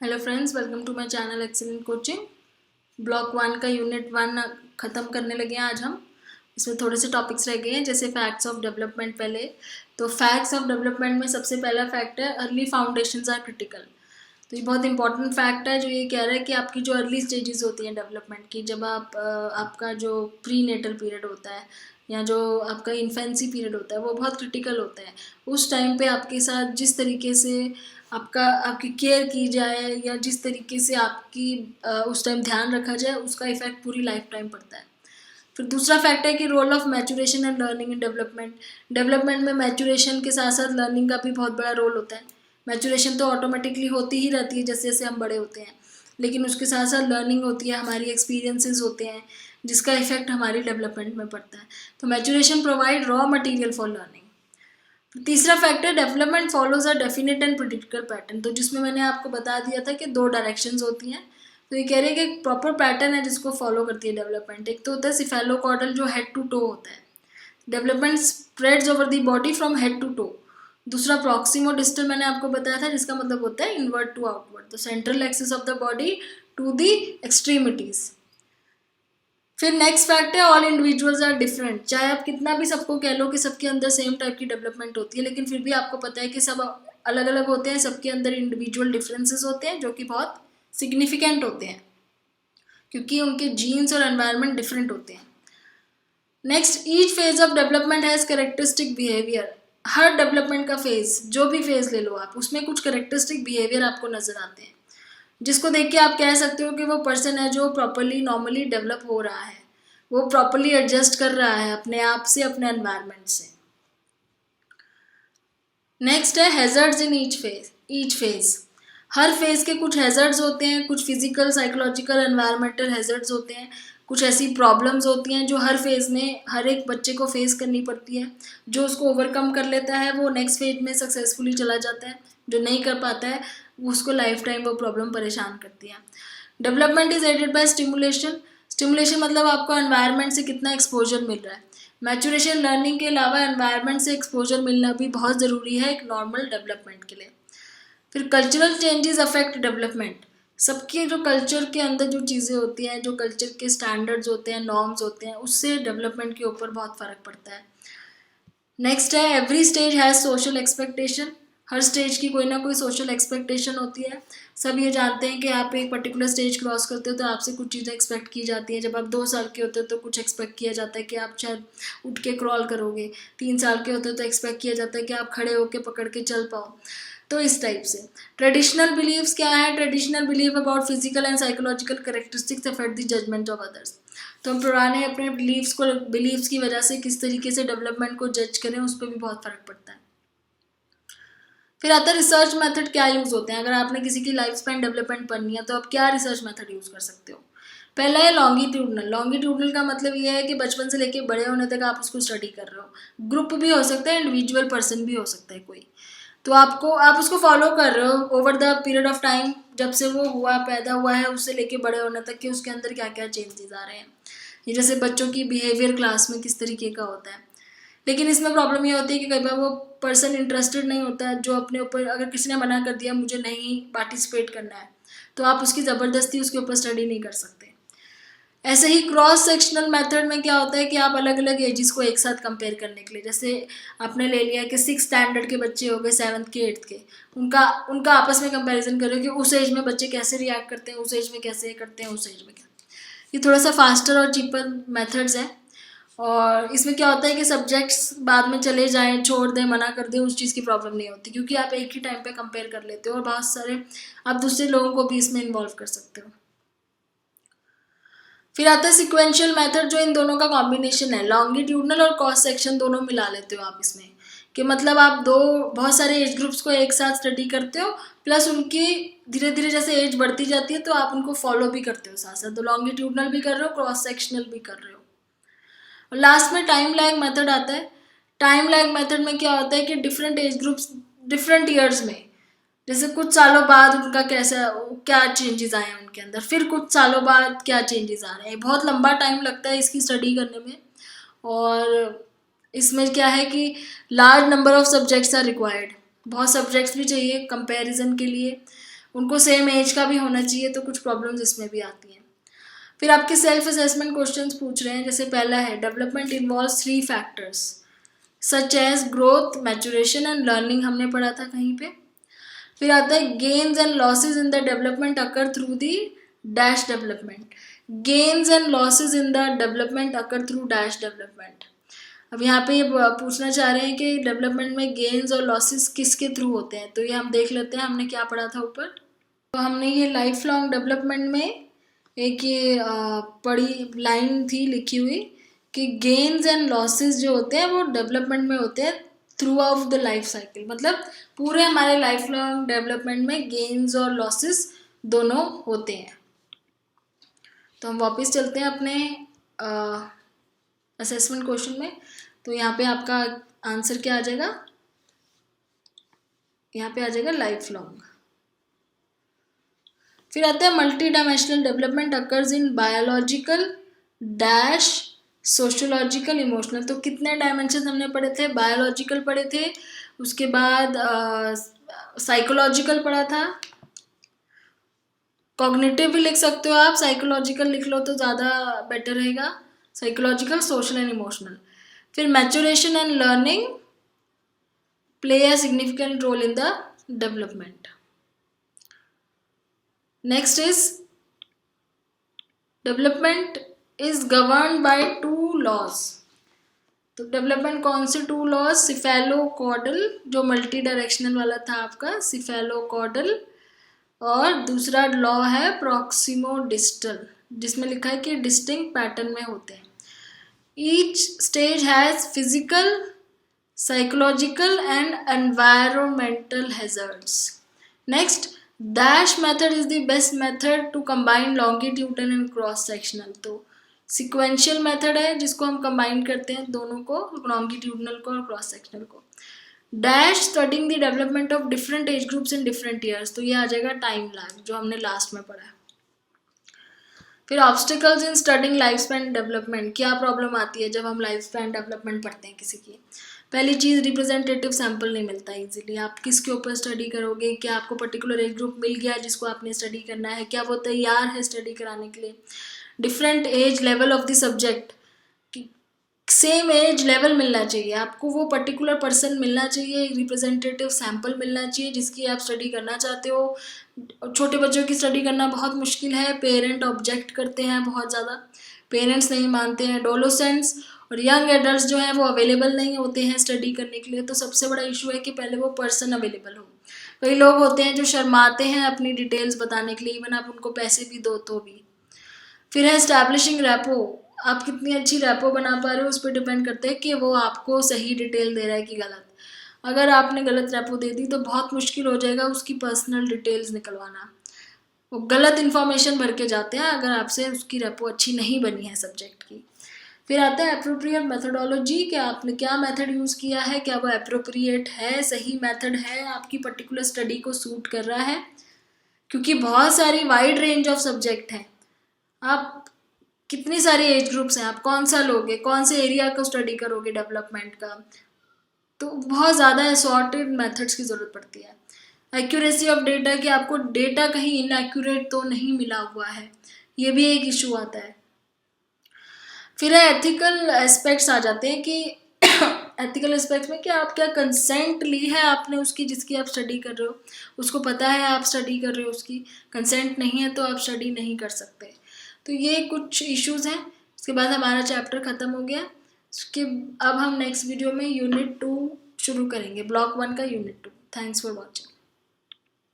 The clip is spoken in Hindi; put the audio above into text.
Hello friends, welcome to my channel excellent coaching. Block 1 का यूनिट 1 ख़त्म करने लगे हैं आज हम। इसमें थोड़े से टॉपिक्स रह गए हैं, जैसे फैक्ट्स ऑफ डेवलपमेंट। पहले तो फैक्ट्स ऑफ डेवलपमेंट में सबसे पहला फैक्ट है अर्ली फाउंडेशंस आर क्रिटिकल। तो ये बहुत इंपॉर्टेंट फैक्ट है जो ये कह रहा है कि आपकी जो अर्ली स्टेजेस होती हैं डेवलपमेंट की, जब आपका जो प्री नेटल पीरियड होता है या जो आपका इन्फेंसी पीरियड होता है वो बहुत क्रिटिकल होता है। उस टाइम पे आपके साथ जिस तरीके से आपकी केयर की जाए या जिस तरीके से आपकी उस टाइम ध्यान रखा जाए, उसका इफेक्ट पूरी लाइफ टाइम पड़ता है। फिर दूसरा फैक्ट है कि role of maturation and learning in development. Development में मैचुरेशन के साथ साथ लर्निंग का भी बहुत बड़ा रोल होता है। मैचुरेशन तो ऑटोमेटिकली होती ही रहती है जैसे जैसे हम बड़े होते हैं, लेकिन उसके साथ साथ लर्निंग होती है, हमारी एक्सपीरियंसेस होते हैं जिसका इफेक्ट हमारी डेवलपमेंट में पड़ता है। तो maturation provide raw material for learning. तीसरा factor development follows a definite and predictable pattern. तो जिसमें मैंने आपको बता दिया था कि दो डायरेक्शंस होती हैं। तो ये कह रहे हैं कि एक प्रॉपर पैटर्न है जिसको फॉलो करती है डेवलपमेंट। एक तो होता है सिफेलोकॉर्डल जो हेड टू टो होता है। Development spreads over the body from head to toe. दूसरा प्रॉक्सिमो डिस्टल मैंने आपको बताया था, जिसका मतलब होता है इनवर्ट टू आउटवर्ड, तो central axis of the body to the extremities. फिर नेक्स्ट फैक्ट है ऑल इंडिविजुअल्स आर डिफरेंट। चाहे आप कितना भी सबको कह लो कि सबके अंदर सेम टाइप की डेवलपमेंट होती है, लेकिन फिर भी आपको पता है कि सब अलग अलग होते हैं। सबके अंदर इंडिविजुअल डिफरेंसेस होते हैं जो कि बहुत सिग्निफिकेंट होते हैं, क्योंकि उनके जीन्स और एनवायरनमेंट डिफरेंट होते हैं। Next, each phase of development has characteristic behaviour. Her development का फेज, जो भी फेज ले लो आप, उसमें कुछ कैरेक्टरिस्टिक बिहेवियर आपको नजर आते हैं, जिसको देख के आप कह सकते हो कि वो पर्सन है जो प्रॉपरली नॉर्मली डेवलप हो रहा है, वो प्रॉपरली एडजस्ट कर रहा है अपने आप से, अपने एनवायरनमेंट से। नेक्स्ट है hazards in each phase. Her phase के कुछ हैजर्ड्स होते हैं, कुछ फिजिकल, साइकोलॉजिकल, एनवायरमेंटल हैजर्ड्स होते हैं। कुछ ऐसी प्रॉब्लम्स होती हैं जो हर फेज में हर एक बच्चे को फेस करनी पड़ती है। जो उसको ओवरकम कर लेता है वो नेक्स्ट फेज में सक्सेसफुली चला जाता है। जो नहीं कर पाता है उसको लाइफ टाइम वो प्रॉब्लम परेशान करती है। Development is aided by stimulation. Stimulation मतलब आपको एनवायरनमेंट से कितना एक्सपोजर मिल रहा है। मैचुरेशन लर्निंग के अलावा एनवायरनमेंट से एक्सपोजर मिलना भी बहुत ज़रूरी है एक नॉर्मल डेवलपमेंट के लिए। फिर कल्चरल चेंजेस अफेक्ट डेवलपमेंट। सबके जो कल्चर के अंदर जो चीज़ें होती हैं, जो कल्चर के स्टैंडर्ड्स होते हैं, नॉर्म्स होते हैं, उससे डेवलपमेंट के ऊपर बहुत फ़र्क पड़ता है। नेक्स्ट है every stage has social expectation. Her stage की कोई ना कोई सोशल एक्सपेक्टेशन होती है। सब ये जानते हैं कि आप एक पर्टिकुलर स्टेज क्रॉस करते हो तो आपसे कुछ चीज़ें एक्सपेक्ट की जाती हैं। जब आप 2 साल के होते हो तो कुछ एक्सपेक्ट किया जाता है कि आप शायद उठ के क्रॉल करोगे। 3 साल के होते हो तो एक्सपेक्ट किया जाता है कि आप खड़े होकर पकड़ के चल पाओ। तो इस टाइप से ट्रेडिशनल बिलीव्स क्या है? Traditional believe about physical and psychological characteristics affect the judgement of others. तो हम पुराने अपने बिलीव्स की वजह से किस तरीके से डेवलपमेंट को जज करें, उस पर भी बहुत फर्क पड़ता है। फिर आता है रिसर्च मेथड क्या यूज़ होते हैं। अगर आपने किसी की लाइफ स्पैन डेवलपमेंट पढ़नी है तो आप क्या रिसर्च मेथड यूज़ कर सकते हो? पहला है लॉन्गिट्यूडनल। लॉन्गिट्यूडनल का मतलब ये है कि बचपन से लेके बड़े होने तक आप उसको स्टडी कर रहे हो। ग्रुप भी हो सकता है, इंडिविजुअल पर्सन भी हो सकता है कोई। तो आप उसको फॉलो कर रहे हो over the period of time, जब से वो हुआ, पैदा हुआ है, उससे लेके बड़े होने तक कि उसके अंदर क्या क्या चेंजेस आ रहे हैं। ये जैसे बच्चों की बिहेवियर क्लास में किस तरीके का होता है। लेकिन इसमें प्रॉब्लम ये होती है कि कई बार वो पर्सन इंटरेस्टेड नहीं होता है, जो अपने ऊपर, अगर किसी ने मना कर दिया मुझे नहीं पार्टिसिपेट करना है, तो आप उसकी ज़बरदस्ती उसके ऊपर स्टडी नहीं कर सकते। ऐसे ही क्रॉस सेक्शनल मेथड में क्या होता है कि आप अलग अलग एजेस को एक साथ कंपेयर करने के लिए, जैसे आपने ले लिया कि 6th स्टैंडर्ड के बच्चे हो गए, 7th के 8th के, उनका उनका आपस में कंपैरिजन करो कि उस एज में बच्चे कैसे रिएक्ट करते हैं, उस एज में कैसे करते हैं, उस एज में क्या। ये थोड़ा सा फास्टर और चीपर मेथड्स हैं। और इसमें क्या होता है कि सब्जेक्ट्स बाद में चले जाएं, छोड़ दें, मना कर दें, उस चीज़ की प्रॉब्लम नहीं होती, क्योंकि आप एक ही टाइम पे कंपेयर कर लेते हो और बहुत सारे आप दूसरे लोगों को भी इसमें इन्वॉल्व कर सकते हो। फिर आता है सिक्वेंशियल मेथड, जो इन दोनों का कॉम्बिनेशन है। लॉन्गिट्यूडनल और क्रॉस सेक्शन दोनों मिला लेते हो आप इसमें, कि मतलब आप बहुत सारे एज ग्रुप्स को एक साथ स्टडी करते हो, प्लस उनकी धीरे धीरे जैसे एज बढ़ती जाती है तो आप उनको फॉलो भी करते हो साथ साथ। तो लॉन्गिट्यूडनल भी कर रहे हो, क्रॉस सेक्शनल भी कर रहे हो। और लास्ट में टाइम लैग मेथड आता है। टाइम लैग मेथड में क्या होता है कि different age groups different years में, जैसे कुछ सालों बाद उनका कैसा, क्या चेंजेस आए हैं उनके अंदर, फिर कुछ सालों बाद क्या चेंजेस आ रहे हैं। बहुत लंबा टाइम लगता है इसकी स्टडी करने में। और इसमें क्या है कि large number of subjects are required. बहुत सब्जेक्ट्स भी चाहिए कंपैरिजन के लिए। उनको सेम एज का भी होना चाहिए, तो कुछ प्रॉब्लम्स इसमें भी आती हैं। फिर आपके सेल्फ असेसमेंट क्वेश्चंस पूछ रहे हैं, जैसे पहला है development involves 3 factors such as growth, maturation and learning, हमने पढ़ा था कहीं पे। फिर आता है gains and losses in the development occur through the dash development. Gains and losses in the development occur through dash development. अब यहाँ पे ये पूछना चाह रहे हैं कि डेवलपमेंट में गेन्स और लॉसेस किसके थ्रू होते हैं, तो ये हम देख लेते हैं हमने क्या पढ़ा था ऊपर। तो हमने ये लाइफ लॉन्ग डेवलपमेंट में एक ये पढ़ी लाइन थी लिखी हुई कि गेन्स एंड लॉसेस जो होते हैं वो डेवलपमेंट में होते हैं through out the life cycle, मतलब पूरे हमारे लाइफ लॉन्ग डेवलपमेंट में गेन्स और लॉसेस दोनों होते हैं। तो हम वापस चलते हैं अपने असेसमेंट क्वेश्चन में। तो यहाँ पे आपका आंसर क्या आ जाएगा, यहाँ पे आ जाएगा लाइफ लॉन्ग। फिर आता है multi dimensional development occurs in biological dash sociological emotional. तो कितने डायमेंशन हमने पढ़े थे, बायोलॉजिकल पढ़े थे, उसके बाद साइकोलॉजिकल पढ़ा था, कॉग्निटिव भी लिख सकते हो आप, साइकोलॉजिकल लिख लो तो ज़्यादा बेटर रहेगा, साइकोलॉजिकल, सोशल एंड इमोशनल। फिर maturation and learning play a significant role in the development. Next is development is govern by 2 laws. तो डेवलपमेंट कौन से 2 लॉज, सिफेलोकॉर्डल जो मल्टी डायरेक्शनल वाला था आपका सिफेलोकॉर्डल, और दूसरा लॉ है प्रॉक्सिमो डिस्टल जिसमें लिखा है कि डिस्टिंक्ट पैटर्न में होते हैं। Each stage has physical, psychological and environmental hazards. Next, dash method is the best method to combine longitudinal and cross sectional. तो सिक्वेंशियल मेथड है जिसको हम कंबाइन करते हैं दोनों को, लॉन्गिट्यूडनल को और क्रॉस सेक्शनल को। Dash studying the development of different age groups in different years. तो ये आ जाएगा टाइम लैग जो हमने लास्ट में पढ़ा है। फिर ऑब्स्टिकल्स इन स्टडिंग लाइफ स्पैन डेवलपमेंट, क्या प्रॉब्लम आती है जब हम लाइफ स्पैन डेवलपमेंट पढ़ते हैं किसी की। पहली चीज़, रिप्रेजेंटेटिव सैंपल नहीं मिलता इजीली, आप किसके ऊपर स्टडी करोगे, क्या आपको पर्टिकुलर एज ग्रुप मिल गया जिसको आपने स्टडी करना है, क्या वो तैयार है स्टडी कराने के लिए। Different age level of the subject, same age level मिलना चाहिए आपको, वो पर्टिकुलर पर्सन मिलना चाहिए, एक रिप्रेजेंटेटिव सैंपल मिलना चाहिए जिसकी आप स्टडी करना चाहते हो। छोटे बच्चों की स्टडी करना बहुत मुश्किल है, पेरेंट ऑब्जेक्ट करते हैं बहुत ज़्यादा, पेरेंट्स नहीं मानते हैं, एडोलेसेंट्स और यंग एडल्ट्स जो हैं वो अवेलेबल नहीं होते हैं स्टडी करने के लिए। तो सबसे बड़ा इशू है कि पहले वो पर्सन अवेलेबल हो। कई लोग होते हैं जो शर्माते हैं अपनी डिटेल्स बताने के लिए, इवन आप उनको पैसे भी दो तो भी। फिर है एस्टैब्लिशिंग रैपो, आप कितनी अच्छी रैपो बना पा रहे हो उस पर डिपेंड करते हैं कि वो आपको सही डिटेल दे रहा है कि गलत। अगर आपने गलत रैपो दे दी तो बहुत मुश्किल हो जाएगा उसकी पर्सनल डिटेल्स निकलवाना, वो गलत इन्फॉर्मेशन भर के जाते हैं अगर आपसे उसकी रैपो अच्छी नहीं बनी है सब्जेक्ट की। फिर आता है अप्रोप्रिएट मेथडोलॉजी, कि आपने क्या मेथड यूज़ किया है, क्या वो अप्रोप्रिएट है, सही मेथड है, आपकी पर्टिकुलर स्टडी को सूट कर रहा है। क्योंकि बहुत सारी वाइड रेंज ऑफ सब्जेक्ट हैं, आप कितनी सारी एज ग्रुप्स हैं, आप कौन सा लोगे, कौन से एरिया को स्टडी करोगे डेवलपमेंट का, तो बहुत ज़्यादा असॉर्टेड मेथड्स की ज़रूरत पड़ती है। एक्यूरेसी ऑफ डेटा, कि आपको डेटा कहीं इनएक्यूरेट तो नहीं मिला हुआ है, ये भी एक इशू आता है। फिर एथिकल एस्पेक्ट्स आ जाते हैं कि एथिकल एस्पेक्ट्स में क्या आप क्या कंसेंट ली है आपने उसकी जिसकी आप स्टडी कर रहे हो, उसको पता है आप स्टडी कर रहे हो, उसकी कंसेंट नहीं है तो आप स्टडी नहीं कर सकते। तो ये कुछ इश्यूज हैं। उसके बाद हमारा चैप्टर ख़त्म हो गया। उसके अब हम नेक्स्ट वीडियो में यूनिट 2 शुरू करेंगे, ब्लॉक 1 का यूनिट 2। Thanks for watching.